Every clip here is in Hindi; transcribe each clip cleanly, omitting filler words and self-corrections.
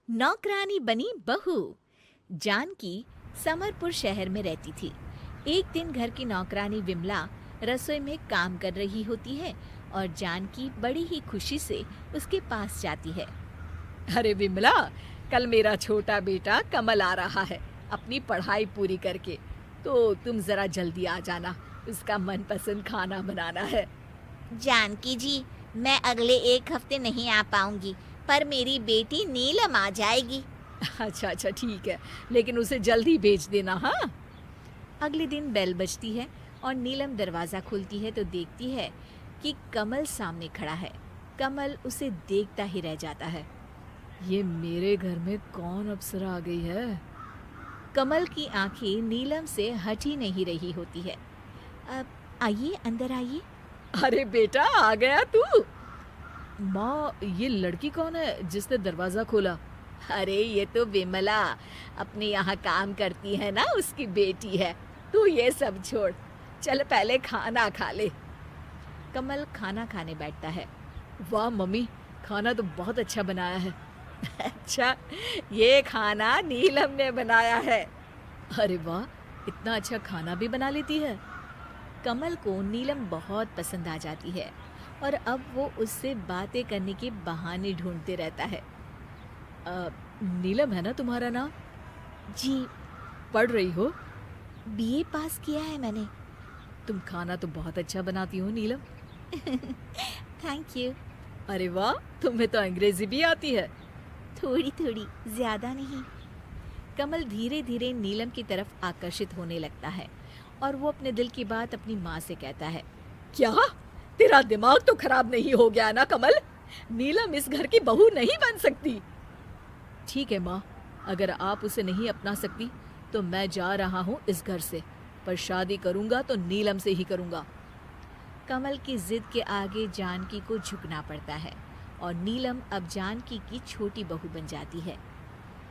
नौकरानी बनी बहू। जानकी समरपुर शहर में रहती थी। एक दिन घर की नौकरानी विमला रसोई में काम कर रही होती है और जानकी बड़ी ही खुशी से उसके पास जाती है। अरे विमला, कल मेरा छोटा बेटा कमल आ रहा है अपनी पढ़ाई पूरी करके, तो तुम जरा जल्दी आ जाना, उसका मनपसंद खाना बनाना है। जानकी जी, मैं अगले 1 हफ्ते नहीं आ पाऊंगी, पर मेरी बेटी नीलम आ जाएगी। अच्छा ठीक है, लेकिन उसे जल्दी भेज देना। हाँ। अगले दिन बेल बजती है और नीलम दरवाज़ा खोलती है तो देखती है कि कमल सामने खड़ा है। कमल उसे देखता ही रह जाता है। ये मेरे घर में कौन अप्सरा आ गई है? कमल की आंखें नीलम से हट ही नहीं रही होती है। अब आइए, अंदर आइए। अरे बेटा, आ गया तू? माँ, ये लड़की कौन है जिसने दरवाजा खोला? अरे ये तो विमला अपने यहाँ काम करती है ना, उसकी बेटी है। तू ये सब छोड़, चल पहले खाना खा ले। कमल खाना खाने बैठता है। वाह मम्मी, खाना तो बहुत अच्छा बनाया है। अच्छा, ये खाना नीलम ने बनाया है। अरे वाह, इतना अच्छा खाना भी बना लेती है। कमल को नीलम बहुत पसंद आ जाती है और अब वो उससे बातें करने के बहाने ढूंढते रहता है। नीलम है ना तुम्हारा नाम? जी। पढ़ रही हो? बीए पास किया है मैंने। तुम खाना तो बहुत अच्छा बनाती हो नीलम। Thank you. अरे वाह, तुम्हें तो अंग्रेजी भी आती है। थोड़ी थोड़ी, ज्यादा नहीं। कमल धीरे धीरे नीलम की तरफ आकर्षित होने लगता है और वो अपने दिल की बात अपनी माँ से कहता है। क्या? तेरा दिमाग तो खराब नहीं हो गया ना कमल? नीलम इस घर की बहू नहीं बन सकती। ठीक है माँ, अगर आप उसे नहीं अपना सकती तो मैं जा रहा हूँ इस घर से, पर शादी करूंगा तो नीलम से ही करूंगा। कमल की जिद के आगे जानकी को झुकना पड़ता है और नीलम अब जानकी की छोटी बहू बन जाती है।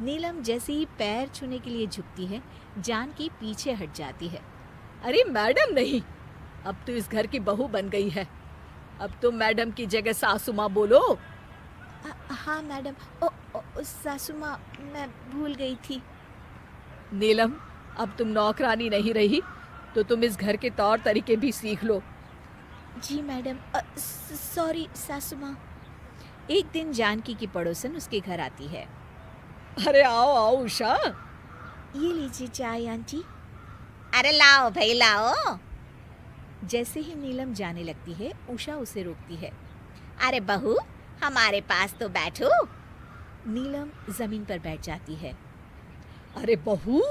नीलम जैसे ही पैर छूने के लिए झुकती है, जानकी पीछे हट जाती है। अरे मैडम नहीं, अब तो इस घर की बहू बन गई है। अब तो मैडम की जगह सासू माँ बोलो। हाँ मैडम। सासू माँ, मैं भूल गई थी। नीलम, अब तुम नौकरानी नहीं रही तो तुम इस घर के तौर तरीके भी सीख लो। जी मैडम। सॉरी सासू माँ। एक दिन जानकी की पड़ोसन उसके घर आती है। अरे आओ आओ उषा। ये लीजिए चाय आंटी। अरे लाओ भाई लाओ। जैसे ही नीलम जाने लगती है, उषा उसे रोकती है। अरे बहू, हमारे पास तो बैठो। नीलम जमीन पर बैठ जाती है। अरे बहू,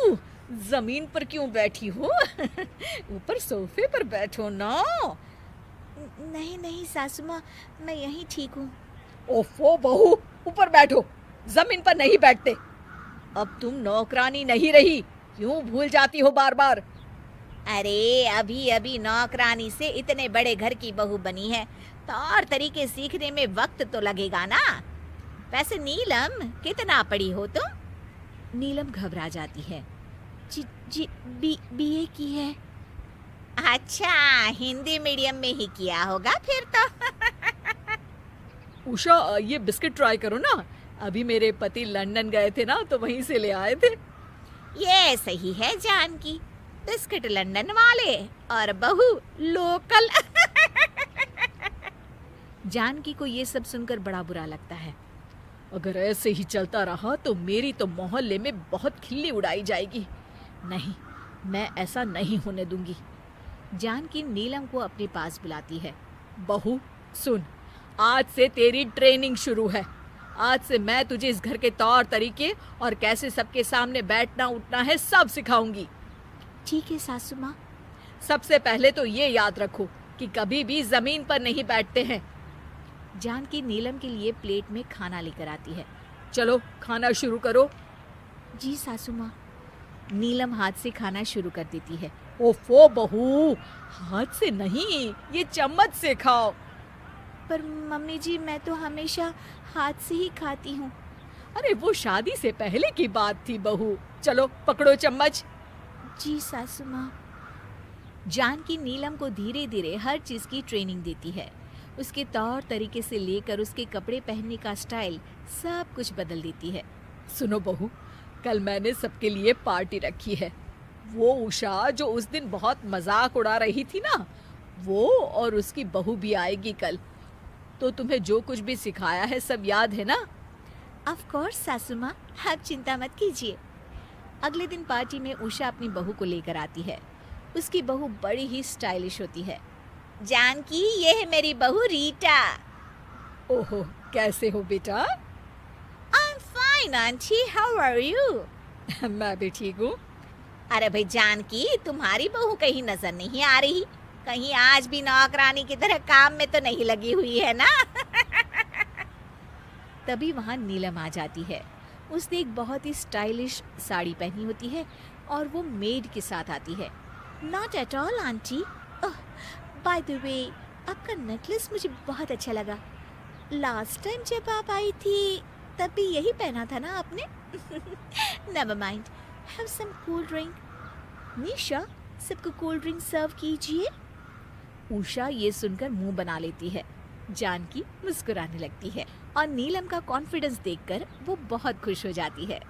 जमीन पर क्यों बैठी हो? ऊपर सोफे पर बैठो ना। नहीं नहीं सासू माँ, मैं यहीं ठीक हूँ। ओफो बहू, ऊपर बैठो, जमीन पर नहीं बैठते। अब तुम नौकरानी नहीं रही, क्यों भूल जाती हो बार बार? अरे अभी अभी नौकरानी से इतने बड़े घर की बहू बनी है, तौर तरीके सीखने में वक्त तो लगेगा ना। वैसे नीलम, कितना पढ़ी हो तुम? नीलम घबरा जाती है। जी बीए की है। अच्छा, हिंदी मीडियम में ही किया होगा फिर तो। उषा, ये बिस्किट ट्राई करो ना, अभी मेरे पति लंदन गए थे ना तो वहीं से ले आए थे। ये सही है जानकी, बिस्किट लंदन वाले और बहू लोकल। जानकी को ये सब सुनकर बड़ा बुरा लगता है। अगर ऐसे ही चलता रहा तो मेरी तो मोहल्ले में बहुत खिल्ली उड़ाई जाएगी। नहीं, मैं ऐसा नहीं होने दूंगी। जानकी नीलम को अपने पास बुलाती है। बहू सुन, आज से तेरी ट्रेनिंग शुरू है। आज से मैं तुझे इस घर के तौर तरीके और कैसे सबके सामने बैठना उठना है सब सिखाऊंगी। ठीक है सासू माँ। सबसे पहले तो ये याद रखो कि कभी भी जमीन पर नहीं बैठते हैं। जानकी नीलम के लिए प्लेट में खाना लेकर आती है। चलो खाना शुरू करो। जी सासू माँ। नीलम हाथ से खाना शुरू कर देती है। ओफो बहू, हाथ से नहीं, ये चम्मच से खाओ। पर मम्मी जी, मैं तो हमेशा हाथ से ही खाती हूँ। अरे वो शादी से पहले की बात थी बहू। चलो पकड़ो चम्मच। जी सासू माँ। जानकी नीलम को धीरे धीरे हर चीज़ की ट्रेनिंग देती है। उसके तौर तरीके से लेकर उसके कपड़े पहनने का स्टाइल सब कुछ बदल देती है। सुनो बहू, कल मैंने सबके लिए पार्टी रखी है। वो उषा जो उस दिन बहुत मजाक उड़ा रही थी ना, वो और उसकी बहू भी आएगी कल। तो तुम्हें जो कुछ भी सिखाया है सब याद है ना? ऑफ कोर्स सासू माँ, आप चिंता मत कीजिए। अगले दिन पार्टी में उषा अपनी बहू को लेकर आती है। उसकी बहू बड़ी ही स्टाइलिश होती है। जानकी, ये है मेरी बहू रीटा। ओहो, कैसे हो बेटा? I am fine aunty, how are you? मैं भी ठीक हूँ। अरे भाई जानकी, तुम्हारी बहू कहीं नजर नहीं आ रही। कहीं आज भी नौकरानी की तरह काम में तो नहीं लगी हुई है ना? तभी वहाँ नीलम आ जाती है। उसने एक बहुत ही स्टाइलिश साड़ी पहनी होती है और वो मेड के साथ आती है। Not at all aunty. By the way, आपका नेकलेस मुझे बहुत अच्छा लगा। लास्ट टाइम जब आप आई थी तब भी यही पहना था ना आपने? Never mind, have some cool drink. Nisha, सबको कोल्ड ड्रिंक सर्व कीजिए। उषा ये सुनकर मुंह बना लेती है। जानकी मुस्कुराने लगती है और नीलम का कॉन्फिडेंस देखकर वो बहुत खुश हो जाती है।